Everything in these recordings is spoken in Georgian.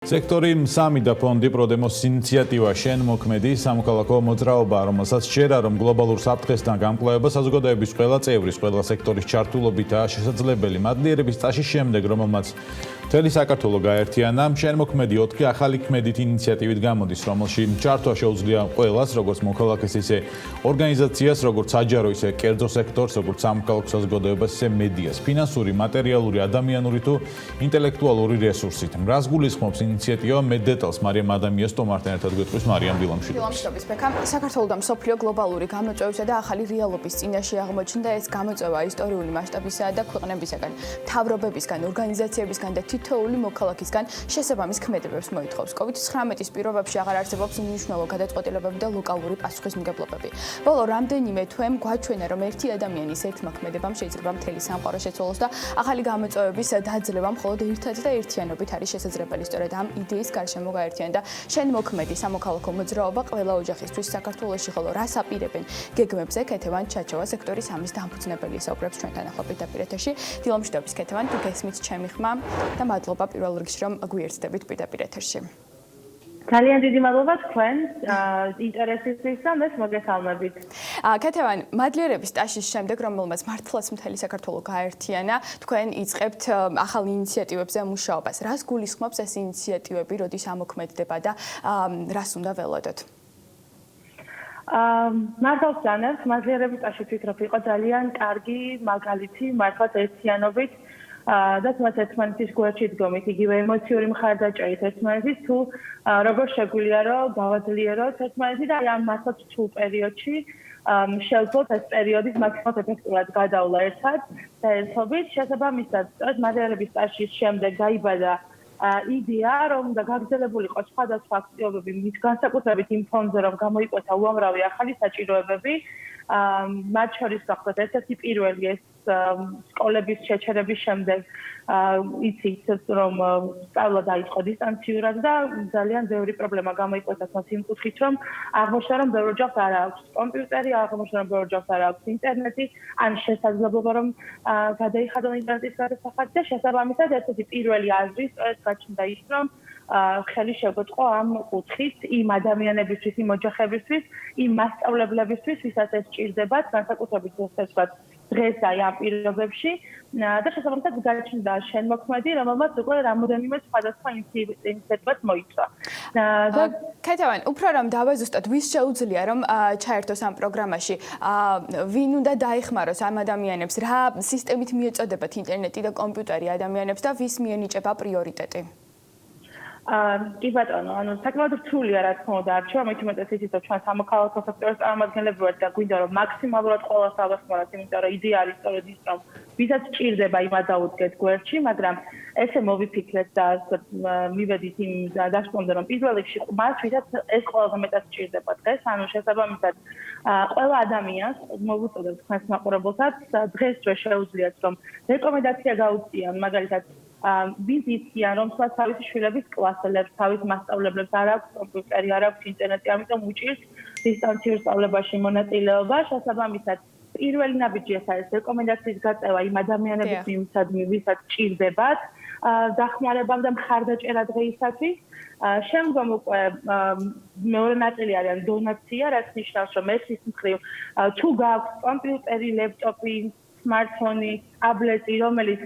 სექტორი სამი და ფონდი პროდემოსის ინიციატივა შენმოქმედი სამოქალაქო მოძრაობაა, რომელსაც სჯერა, რომ გლობალურ საფრთხესთან გამკლავება საზოგადოების ყველა წევრის, ყველა სექტორის ჩართულობითაა შესაძლებელი. მადლიერების ტაშის შემდეგ, რომელმაც მთელი საქართველო გააერთიანა, შენმოქმედი 4 ახალი ქმედითი ინიციატივით გამოდის, რომელში ჩართვა შეუძლია ყველას, როგორც მოქალაქეს, ისე ორგანიზაციას, როგორც საჯარო, ისე კერძო სექტორს, როგორც სამოქალაქო საზოგადოებას, ისე მედიას, ფინანსური, მატერიალური, ადამიანური თუ ინტელექტუალური რესურსით. რას გულისხმობს ინიციატივა მე დეტალს მარიამ ადამიანს თომართან ერთად გვეტყვის მარიამ დილამშვიდობის ბექა. საქართველო და მსოფლიო გლობალური გამოწვევისა და ახალი რეალობის წინაშე აღმოჩნდა ეს გამოწვევა ისტორიული მასშტაბისაა და ქვეყნებისგან, მთავრობებისგან, ორგანიზაციებისგან და თითოეული მოქალაქისგან შესაბამის ქმედებებს მოითხოვს. COVID-19 პირობებში აღარ არსებობს უმნიშვნელო გადაწყვეტილებები და ლოკალური პასუხისმგებლობები. ბოლო რამდენიმე თვემ გვაჩვენა, რომ ერთი ადამიანის ერთმა ქმედებამ შეიძლება მთელი სამყარო შეცვალოს და ახალი გამოწვევების დაძლევა მხოლოდ ერთად და ერთიანობით არის შესაძლებელი. სწორედ ამ იდეის გარშემო გააერთიანა და შენმოქმედი სამოქალაქო მოძრაობა ყველა ოჯახისთვის საქართველოში, ხოლო რას აპირებენ გეგმებზე ქეთევან ჩაჩოვა სექტორის ამის დამფუძნებელი საუბრებს ჩვენთან ახლა პირდაპირ ეთერში. დილამშვიდობის ქეთევან, თუ გესმით ჩემი ხმა და მადლობა პირველ რიგში რომ გვიერთდებით პირდაპირ ეთერში. ძალიან დიდი მადლობა თქვენ ინტერესისთვის და მეს მოგესალმებით. ქეთევან, მადლიერების ტაშის შემდეგ, რომელმაც მართლაც მთელი საქართველო გააერთიანა, თქვენ იწყებთ ახალ ინიციატივებზე მუშაობას. რას გულისხმობს ეს ინიციატივები, როდის ამოქმედდება და რას უნდა ველოდოთ? მართალს განაცხადეთ, მადლიერების ტაში ვფიქრობ, იყო ძალიან კარგი მაგალითი მართლაც ერთიანობით და თუმცა ერთმანეთის გვერდში დგომით, იგივე ემოციური მხარდაჭერით ერთმანეთის თუ როგორ შეგვიძლია რომ გავაძლიეროთ ერთმანეთი და ამ მართლაც რთულ პერიოდში შევძლოთ ეს პერიოდი მაქსიმალურად ეფექტურად გადავლა ერთად და ერთობით. შესაბამისად, სწორედ მადლიერების ტაშის შემდეგ დაიბადა იდეა, რომ და გაგრძელებულიყო სხვადასხვა აქტივობები მის განსაკუთრებით იმ ფონზე, რომ გამოიკვეთა უამრავი ახალი საჭიროებები. მათ შორის გახლავთ ერთ-ერთი პირველი ეს სკოლების შეჩერების შემდეგ იცით რომ სწავლა დაიწყო დისტანციურად და ძალიან ბევრი პრობლემა გამოიკვეთა მას იმ კუთხით რომ აღმოჩნდა რომ ბევრ ოჯახს არ აქვს კომპიუტერი, აღმოჩნდა რომ ბევრ ოჯახს არ აქვს ინტერნეტი, ან შესაძლებლობა რომ გადაიხადონ ინტერნეტის გადასახადი და შესაბამისად ერთ-ერთი პირველი აზრი სწორედ გაჩნდა ის რომ ხელი შეგვეწყო ამ კუთხით იმ ადამიანებისთვის, იმ ოჯახებისთვის, იმ მასწავლებლებისთვის, ვისაც ეს სჭირდებათ, განსაკუთრებით დღეს და ამ პირობებში და შესაბამისად გაჩნდა შენმოქმედი, რომელმაც უკვე რამოდენიმე სხვადასხვა ინიციატივას მოიცვა. ქეთევან, უფრო რომ დავაზუსტოთ, ვის შეუძლია რომ ჩაერთოს ამ პროგრამაში, ვინ უნდა დაეხმაროს ამ ადამიანებს, რა სისტემით მიეწოდებათ ინტერნეტი და კომპიუტერი ადამიანებს და ვის მიენიჭება პრიორიტეტი? კი ბატონო, ანუ საკმაოდ რთულია რა თქმა უნდა არჩევა, მით უმეტეს იცით რომ ჩვენ სამოქალაქო სექტორის წარმომადგენლები ვართ და გვინდა რომ მაქსიმალურად ყველას ავეხმაროთ, იმიტომ რომ იდეა არის სწორედ ის რომ ვისაც სჭირდება იმას დაუდგეთ გვერდში, მაგრამ ესე მოვიფიქრეთ და მივედით იმ დაშტომზე რომ პირველ რიგში მას ვისაც ეს ყველაზე მეტად სჭირდება დღეს, ანუ შესაბამისად ყველა ადამიანს მოვუწოდოთ თქვენს მაყურებელსაც დღესვე შეუძლიათ რომ რეკომენდაცია გაუწიონ, მაგალითად ვინც იციან რომ თავისი შვილების კლასელებს, თავის მასწავლებლებს არ აქვს კომპიუტერი, არ აქვს ინტერნეტი, ამიტომ უჭირს დისტანციურ სწავლებაში მონაწილეობა. შესაბამისად, პირველი ნაბიჯი ეს არის რეკომენდაციის გაწევა იმ ადამიანების მიმართ, ვისაც სჭირდებათ დახმარება და მხარდაჭერა დღეისათვის. შემდგომ უკვე მეორე ნაწილი არის დონაცია, რაც ნიშნავს რომ ეს ის მხრივ თუ გააქვს კომპიუტერი, ლეპტოპი, smartphone, ტაბლეტი, რომელიც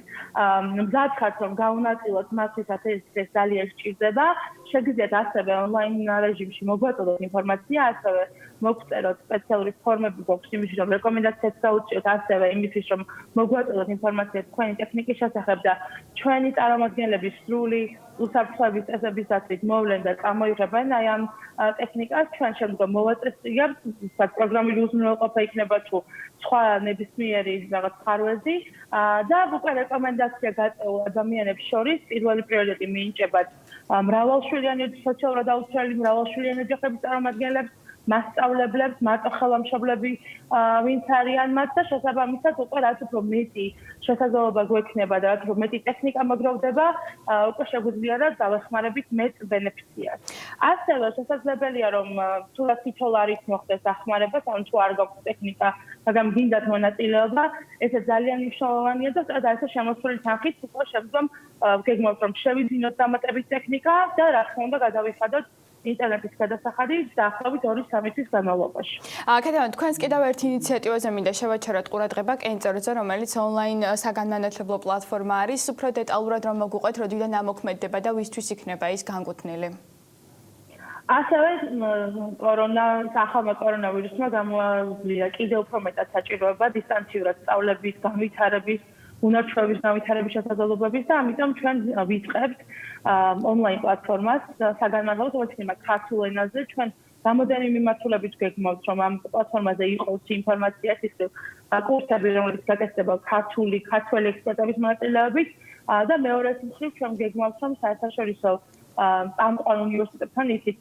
მზად ხართ რომ გაუნაწილოთ მასვისაც ეს ძალიან სჭირდება. შეგიძლიათ ასევე ონლაინ რეჟიმში მოგვაწოდოთ ინფორმაცია, ასევე მოგწეროთ სპეციალური ფორმები გვაქვს იმისთვის რომ რეკომენდაციას გაუწიოთ, ასევე იმისთვის რომ მოგვაწოდოთ ინფორმაცია თქვენი ტექნიკის შესახებ და ჩვენი წარმომადგენლების სრული უსაფრთხოების წესების დაცვით მოვლენ და წამოიღებენ აი ამ ტექნიკას. ჩვენ შემდგომ მოვაწესრიგებთ, პროგრამული უზრუნველყოფა იქნება თუ სხვა ნებისმიერი რაღაც ხარვეზი და უკვე რეკომენდაცია გაწეულ ადამიანებს შორის პირველი პრიორიტეტი მიენიჭებათ მრავალშვილიანი სოციალურად აუცილებელი მრავალშვილიანი ოჯახების წარმომადგენლებს, მასწავლებლებს, მარტო ხელმშობლები ვინც არიან მათ და შესაბამისად უკვე რაც უფრო მეტი შესაძლებლობა გვექნება და რაც უფრო მეტი ტექნიკა მოგროვდება, უკვე შეგვიძლია რა დავეხმარებით მეტ ბენეფიციარს. ასევე შესაძლებელია რომ თუ რა თითოეულ არის მოხდეს დახმარებას, ან თუ არ გაქვს ტექნიკა, მაგრამ გინდათ მონაწილეობა, ესე ძალიან მნიშვნელოვანია და სწორედ ასე შემოსული თანხით უკვე შემდგომ გეგმავთ რომ შევიძინოთ დამატებით ტექნიკა და რა თქმა უნდა გადავიხადოთ ინტერნეტის გადასახადი დაახლოებით 2-3 თვის განმავლობაში. კეთილად, თქვენს კიდევ ერთ ინიციატივაზე მინდა შევაჩეროთ ყურადღება კენწერზე, რომელიც ონლაინ საგანმანათლებლო პლატფორმა არის. უფრო დეტალურად რომ მოგვიყვეთ, როდიდან ამოქმედდება და ვისთვის იქნება ის განკუთვნილი? ასევე ახალმა კორონავირუსმა გამოაძლია კიდევ უფრო მეტად საჭიროება დისტანციურად სწავლების, განვითარების, უნარჩვევების განვითარების შესაძლებლობების და ამიტომ ჩვენ ვიწყებთ ონლაინ პლატფორმას საგანმანათლებლო პროცესებმა ქართულ ენაზე. ჩვენ გამოდენი მიმართულებით გეგმავთ, რომ ამ პლატფორმაზე იყოს ინფორმაცია ისე კურსები, რომელიც გაკეთდება ქართული ექსპერტების მონაწილეობით და მეორე მხრივ ჩვენ გეგმავთ, რომ საერთაშორისო წამყვან უნივერსიტეტთან ისიც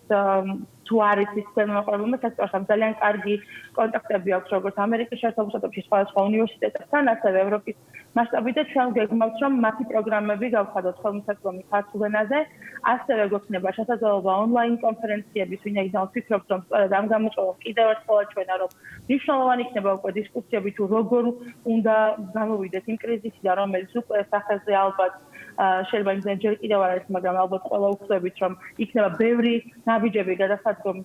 თუ არის ის შემოყრებულმა სექტორთან ძალიან კარგი კონტაქტები აქვს როგორც ამერიკის შეერთებულ შტატებში სხვადასხვა უნივერსიტეტებთან, ასევე ევროპის მასშტაბით და ჩვენ გეგმავთ რომ მათი პროგრამები გავხადოთ ხელმისაწვდომი ქართულ ენაზე, ასევე გვექნება შესაძლებლობა ონლაინ კონფერენციების, ვინაიდან ვფიქრობთ რომ სწორედ ამ გამოწვევამ კიდევ ერთხელ აჩვენა რომ მნიშვნელოვანი იქნება უკვე დისკუსიები თუ როგორ უნდა გამოვიდეთ იმ კრიზისიდან, რომელიც უკვე სახელზე ალბათ შეიძლება იმდენ ჯერ კიდევ არ არის, მაგრამ ალბათ ყველა უხსოვებით რომ იქნება ბევრი ნაბიჯები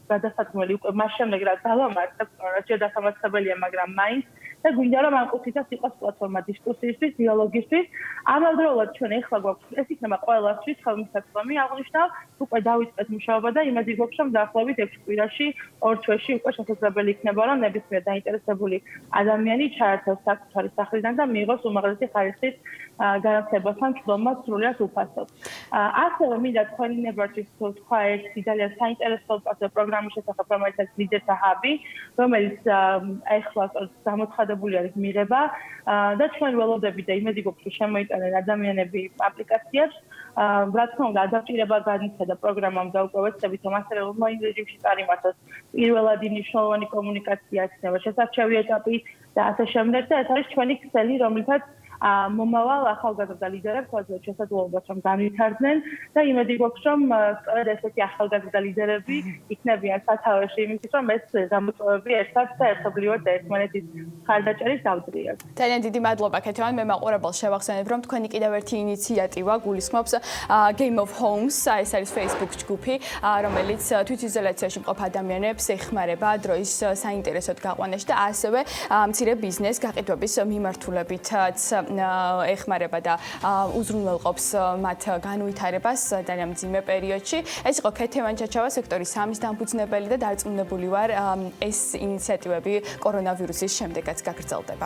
გადასადგმელი უკვე მას შემდეგ რაც დავამართებთ, რაც ჯერ დასამართებელია, მაგრამ მაინც და გვინდა რომ ამ კუთხითაც იყოს პლატფორმა დისკუსიისთვის, დიალოგისთვის. ამავდროულად ჩვენ ეხლა გვაქვს ეს იქნება ყველასთვის ხელმისაწვდომი აღნიშნავ, უკვე დავიწყეთ მუშაობა და იმედი გვაქვს რომ დაახლოებით 6 კვირაში, 2 თვეში უკვე შესაძლებელი იქნება რომ ნებისმიერ დაინტერესებული ადამიანი ჩაერთოს საკუთარი სახლიდან და მიიღოს უმაღლესი ხარისხის განათლებასთან ჩლომას სრულიად უფასოდ. ასევე მინდა თქვენი ნებართვით თქვა ერთი ძალიან საინტერესო პროგრამის შესახებ, რომელსაც ლიდერთა ჰაბი, რომელიც ეხლა გამოცხადებული არის მიღება და ჩვენ ველოდებით და იმედი გვაქვს რომ შემოიტანენ ადამიანები აპლიკაციებს. რა თქმა უნდა, ადაპტირება განიცადა პროგრამამ და უკვე ვეცდებით რომ ასევე ონლაინ რეჟიმში წარიმართოს პირველადი მნიშვნელოვანი კომუნიკაცია იქნება, შესარჩევი ეტაპი და ასე შემდეგ და ეს არის ჩვენი ქსელი, რომლითაც მომავალ ახალგაზრდა ლიდერებს ვაძლევთ შესაძლებლობას რომ განვითარდნენ და იმედი გვაქვს რომ სწორედ ესეთი ახალგაზრდა ლიდერები იქნებიან სათავეში იმისთვის რომ ეს გამოწვევები ერთად და ერთობლივად ერთმანეთის მხარდაჭერის დავძლიათ. ძალიან დიდი მადლობა ქეთევან, მე მაყურებელს შევახსენებ რომ თქვენი კიდევ ერთი ინიციატივა გულისხმობს Game of Homes, ეს არის Facebook ჯგუფი, რომელიც თვითიზოლაციაში მყოფ ადამიანებს ეხმარება დროის საინტერესოდ გაყვანაში და ასევე მცირე ბიზნეს გაყიდვების მიმართულებითაც ეხმარება და უზრუნველყოფს მათ განვითარებას ძალიან მძიმე პერიოდში. ეს იყო ქეთევან ჩაჩავა, სექტორის 3-ის დამფუძნებელი და დარწმუნებული ვარ, ეს ინიციატივები კორონავირუსის შემდეგაც გაგრძელდება.